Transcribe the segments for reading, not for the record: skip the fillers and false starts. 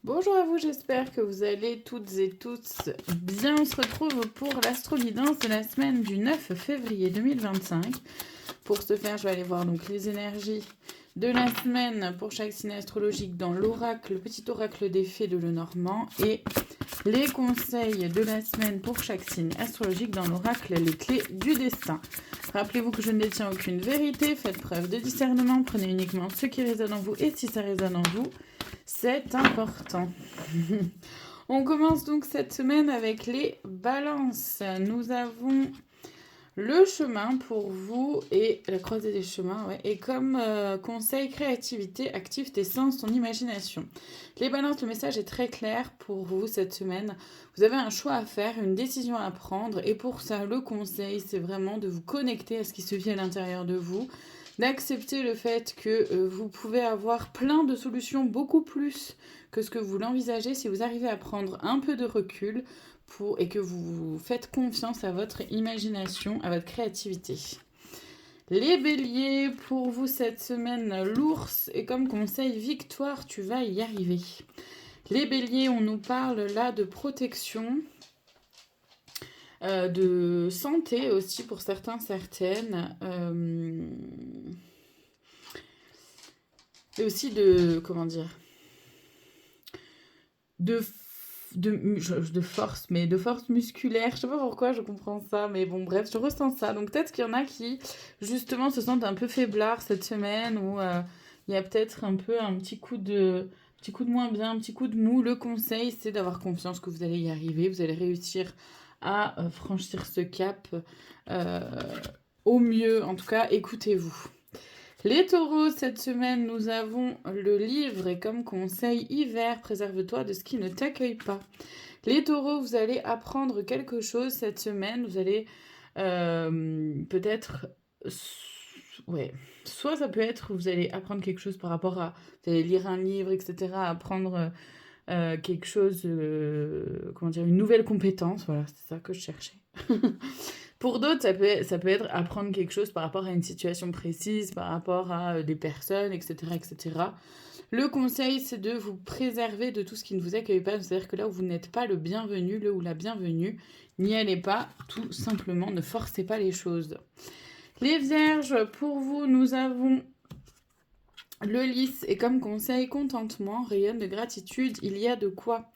Bonjour à vous, j'espère que vous allez toutes et tous bien. On se retrouve pour l'astro-guidance de la semaine du 9 février 2025. Pour ce faire, je vais aller voir donc les énergies de la semaine pour chaque signe astrologique dans l'oracle, le petit oracle des fées de Lenormand, et les conseils de la semaine pour chaque signe astrologique dans l'oracle, les clés du destin. Rappelez-vous que je ne détiens aucune vérité, faites preuve de discernement, prenez uniquement ce qui résonne en vous et si ça résonne en vous, c'est important. On commence donc cette semaine avec les balances. Nous avons le chemin pour vous et la croisée des chemins. Ouais. Et comme conseil, créativité, active tes sens, ton imagination. Les balances, le message est très clair pour vous cette semaine. Vous avez un choix à faire, une décision à prendre. Et pour ça, le conseil, c'est vraiment de vous connecter à ce qui se vit à l'intérieur de vous. D'accepter le fait que vous pouvez avoir plein de solutions, beaucoup plus que ce que vous l'envisagez si vous arrivez à prendre un peu de recul et que vous faites confiance à votre imagination, à votre créativité. Les béliers, pour vous cette semaine, l'ours et comme conseil, victoire, tu vas y arriver. Les béliers, on nous parle là de protection, de santé aussi pour certains, certaines, et aussi de, comment dire, de force, mais de force musculaire. Je sais pas pourquoi je comprends ça, mais bon, bref, je ressens ça. Donc peut-être qu'il y en a qui, justement, se sentent un peu faiblards cette semaine, où il y a peut-être un peu un petit coup de moins bien, un petit coup de mou. Le conseil, c'est d'avoir confiance que vous allez y arriver, vous allez réussir à franchir ce cap au mieux. En tout cas, écoutez-vous. Les taureaux, cette semaine, nous avons le livre et comme conseil hiver, préserve-toi de ce qui ne t'accueille pas. Les taureaux, vous allez apprendre quelque chose cette semaine. Vous allez peut-être... Ouais. Soit ça peut être, vous allez apprendre quelque chose par rapport à... Vous allez lire un livre, etc. Apprendre quelque chose... comment dire, une nouvelle compétence. Voilà, c'est ça que je cherchais. Pour d'autres, ça peut être apprendre quelque chose par rapport à une situation précise, par rapport à des personnes, etc., etc. Le conseil, c'est de vous préserver de tout ce qui ne vous accueille pas. C'est-à-dire que là où vous n'êtes pas le bienvenu, le ou la bienvenue, n'y allez pas, tout simplement, ne forcez pas les choses. Les vierges, pour vous, nous avons le lys et comme conseil, contentement, rayonne de gratitude, il y a de quoi.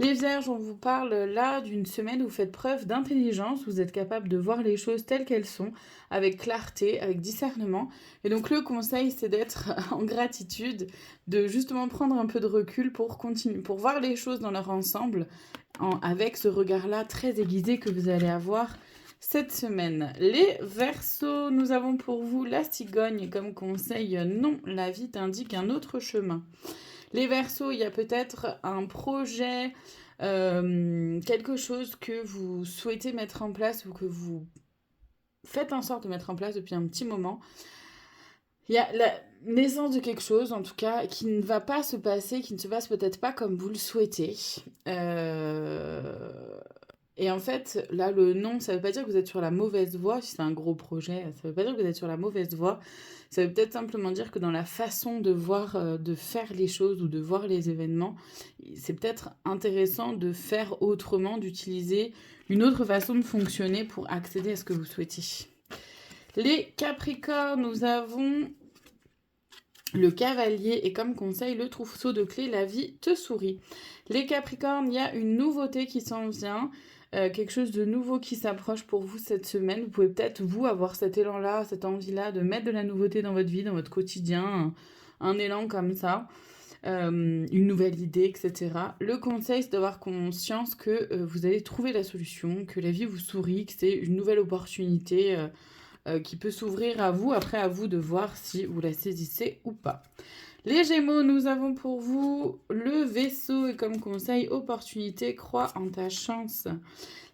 Les vierges, on vous parle là d'une semaine où vous faites preuve d'intelligence, vous êtes capable de voir les choses telles qu'elles sont, avec clarté, avec discernement. Et donc le conseil, c'est d'être en gratitude, de justement prendre un peu de recul pour continuer, pour voir les choses dans leur ensemble, avec ce regard-là très aiguisé que vous allez avoir cette semaine. Les Verseaux, nous avons pour vous la cigogne comme conseil. Non, la vie t'indique un autre chemin. Les Verseaux, il y a peut-être un projet, quelque chose que vous souhaitez mettre en place ou que vous faites en sorte de mettre en place depuis un petit moment. Il y a la naissance de quelque chose, en tout cas, qui ne va pas se passer, qui ne se passe peut-être pas comme vous le souhaitez. Et en fait, là, le non, ça ne veut pas dire que vous êtes sur la mauvaise voie, si c'est un gros projet, ça ne veut pas dire que vous êtes sur la mauvaise voie, ça veut peut-être simplement dire que dans la façon de voir, de faire les choses ou de voir les événements, c'est peut-être intéressant de faire autrement, d'utiliser une autre façon de fonctionner pour accéder à ce que vous souhaitez. Les Capricornes, nous avons le cavalier et comme conseil, le trousseau de clés, la vie te sourit. Les Capricornes, il y a une nouveauté qui s'en vient. Quelque chose de nouveau qui s'approche pour vous cette semaine. Vous pouvez peut-être, vous, avoir cet élan-là, cette envie-là de mettre de la nouveauté dans votre vie, dans votre quotidien, un élan comme ça, une nouvelle idée, etc. Le conseil, c'est d'avoir conscience que vous allez trouver la solution, que la vie vous sourit, que c'est une nouvelle opportunité qui peut s'ouvrir à vous. Après, à vous de voir si vous la saisissez ou pas. Les Gémeaux, nous avons pour vous le vaisseau et comme conseil, opportunité, crois en ta chance.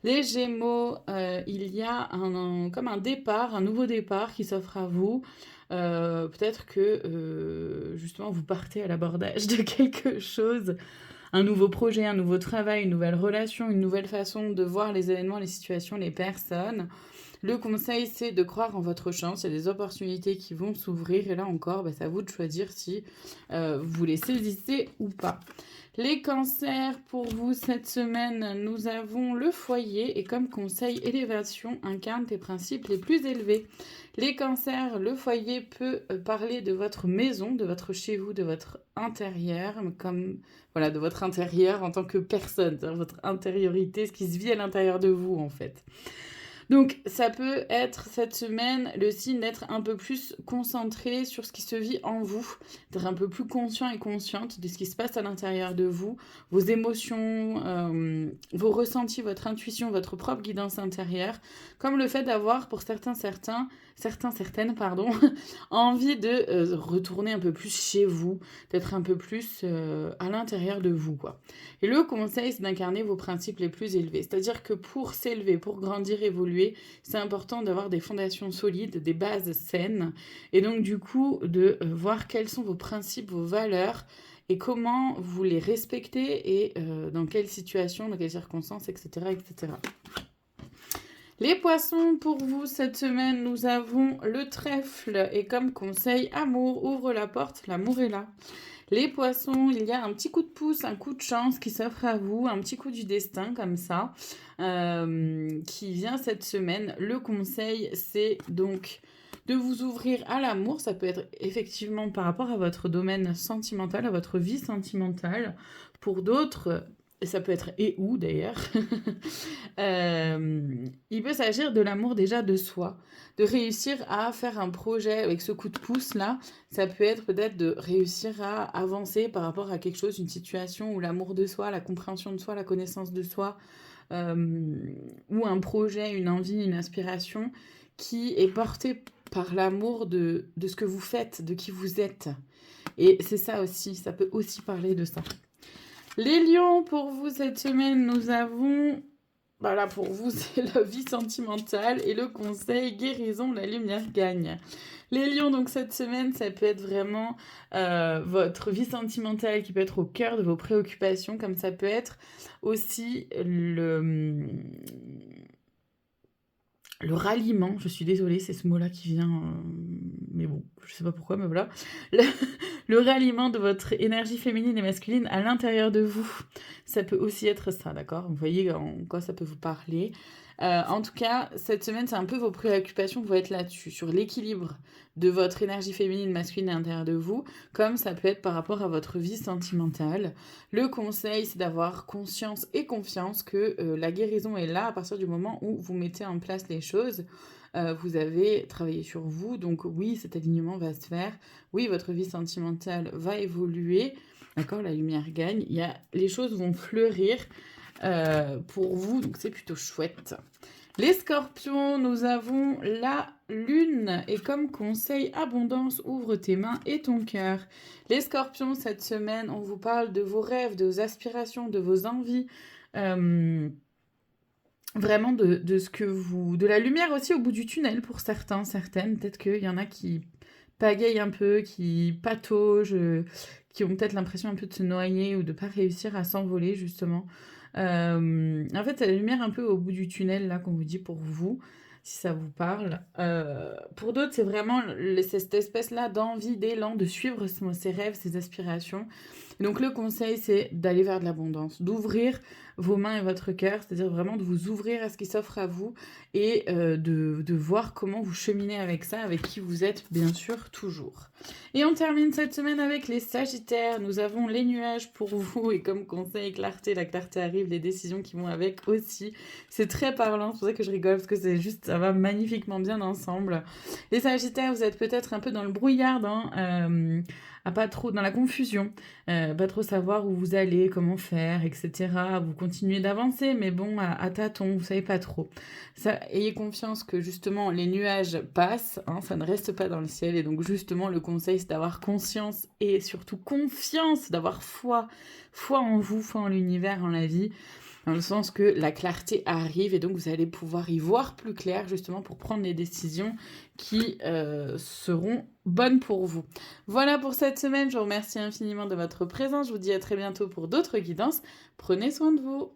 Les Gémeaux, il y a comme un départ, un nouveau départ qui s'offre à vous. Peut-être que justement vous partez à l'abordage de quelque chose, un nouveau projet, un nouveau travail, une nouvelle relation, une nouvelle façon de voir les événements, les situations, les personnes. Le conseil, c'est de croire en votre chance. Il y a des opportunités qui vont s'ouvrir. Et là encore, c'est à vous de choisir si vous les saisissez ou pas. Les cancers, pour vous, cette semaine, nous avons le foyer. Et comme conseil, élévation incarne tes principes les plus élevés. Les cancers, le foyer peut parler de votre maison, de votre chez vous, de votre intérieur, comme voilà, de votre intérieur en tant que personne, c'est-à-dire votre intériorité, ce qui se vit à l'intérieur de vous en fait. Donc, ça peut être cette semaine le signe d'être un peu plus concentré sur ce qui se vit en vous, d'être un peu plus conscient et consciente de ce qui se passe à l'intérieur de vous, vos émotions, vos ressentis, votre intuition, votre propre guidance intérieure, comme le fait d'avoir pour certaines, envie de retourner un peu plus chez vous, d'être un peu plus à l'intérieur de vous, quoi. Et le conseil, c'est d'incarner vos principes les plus élevés. C'est-à-dire que pour s'élever, pour grandir, évoluer, c'est important d'avoir des fondations solides, des bases saines. Et donc, du coup, de voir quels sont vos principes, vos valeurs et comment vous les respectez et dans quelles situations, dans quelles circonstances, etc., etc. Les poissons, pour vous, cette semaine, nous avons le trèfle. Et comme conseil, amour, ouvre la porte, l'amour est là. Les poissons, il y a un petit coup de pouce, un coup de chance qui s'offre à vous, un petit coup du destin comme ça, qui vient cette semaine. Le conseil, c'est donc de vous ouvrir à l'amour. Ça peut être effectivement par rapport à votre domaine sentimental, à votre vie sentimentale. Pour d'autres, et ça peut être et où d'ailleurs, il peut s'agir de l'amour déjà de soi, de réussir à faire un projet avec ce coup de pouce là. Ça peut être peut-être de réussir à avancer par rapport à quelque chose, une situation où l'amour de soi, la compréhension de soi, la connaissance de soi, ou un projet, une envie, une aspiration qui est porté par l'amour de ce que vous faites, de qui vous êtes. Et c'est ça aussi, ça peut aussi parler de ça. Les lions, pour vous cette semaine, nous avons... Voilà, pour vous, c'est la vie sentimentale et le conseil guérison, la lumière gagne. Les lions, donc cette semaine, ça peut être vraiment votre vie sentimentale qui peut être au cœur de vos préoccupations, comme ça peut être aussi le ralliement. Je suis désolée, c'est ce mot-là qui vient, mais bon, je sais pas pourquoi, mais voilà. Le ralliement de votre énergie féminine et masculine à l'intérieur de vous. Ça peut aussi être ça, d'accord? Vous voyez en quoi ça peut vous parler. En tout cas, cette semaine, c'est un peu vos préoccupations vont être là-dessus, sur l'équilibre de votre énergie féminine, masculine à l'intérieur de vous, comme ça peut être par rapport à votre vie sentimentale. Le conseil, c'est d'avoir conscience et confiance que la guérison est là à partir du moment où vous mettez en place les choses. Vous avez travaillé sur vous, donc oui, cet alignement va se faire. Oui, votre vie sentimentale va évoluer. D'accord, la lumière gagne. Les choses vont fleurir pour vous, donc c'est plutôt chouette. Les scorpions, nous avons la lune et comme conseil, abondance, ouvre tes mains et ton cœur. Les scorpions, cette semaine, on vous parle de vos rêves, de vos aspirations, de vos envies. Vraiment de ce que vous... De la lumière aussi au bout du tunnel pour certains, certaines. Peut-être qu'il y en a qui pagayent un peu, qui pataugent, qui ont peut-être l'impression un peu de se noyer ou de ne pas réussir à s'envoler, justement. En fait, c'est la lumière un peu au bout du tunnel, là, qu'on vous dit pour vous, si ça vous parle. Pour d'autres, c'est vraiment cette espèce-là d'envie, d'élan, de suivre ses rêves, ses aspirations. Et donc, le conseil, c'est d'aller vers de l'abondance, d'ouvrir vos mains et votre cœur, c'est-à-dire vraiment de vous ouvrir à ce qui s'offre à vous et de voir comment vous cheminez avec ça, avec qui vous êtes, bien sûr, toujours. Et on termine cette semaine avec les Sagittaires. Nous avons les nuages pour vous et comme conseil, clarté, la clarté arrive, les décisions qui vont avec aussi. C'est très parlant, c'est pour ça que je rigole, parce que c'est juste, ça va magnifiquement bien ensemble. Les Sagittaires, vous êtes peut-être un peu dans le brouillard, à pas trop dans la confusion, pas trop savoir où vous allez, comment faire, etc. Vous continuez d'avancer, mais bon, à tâtons, vous savez pas trop. Ça, ayez confiance que justement les nuages passent, hein, ça ne reste pas dans le ciel, et donc justement le conseil c'est d'avoir conscience et surtout confiance, d'avoir foi en vous, foi en l'univers, en la vie. Dans le sens que la clarté arrive et donc vous allez pouvoir y voir plus clair justement pour prendre les décisions qui seront bonnes pour vous. Voilà pour cette semaine, je vous remercie infiniment de votre présence, je vous dis à très bientôt pour d'autres guidances. Prenez soin de vous.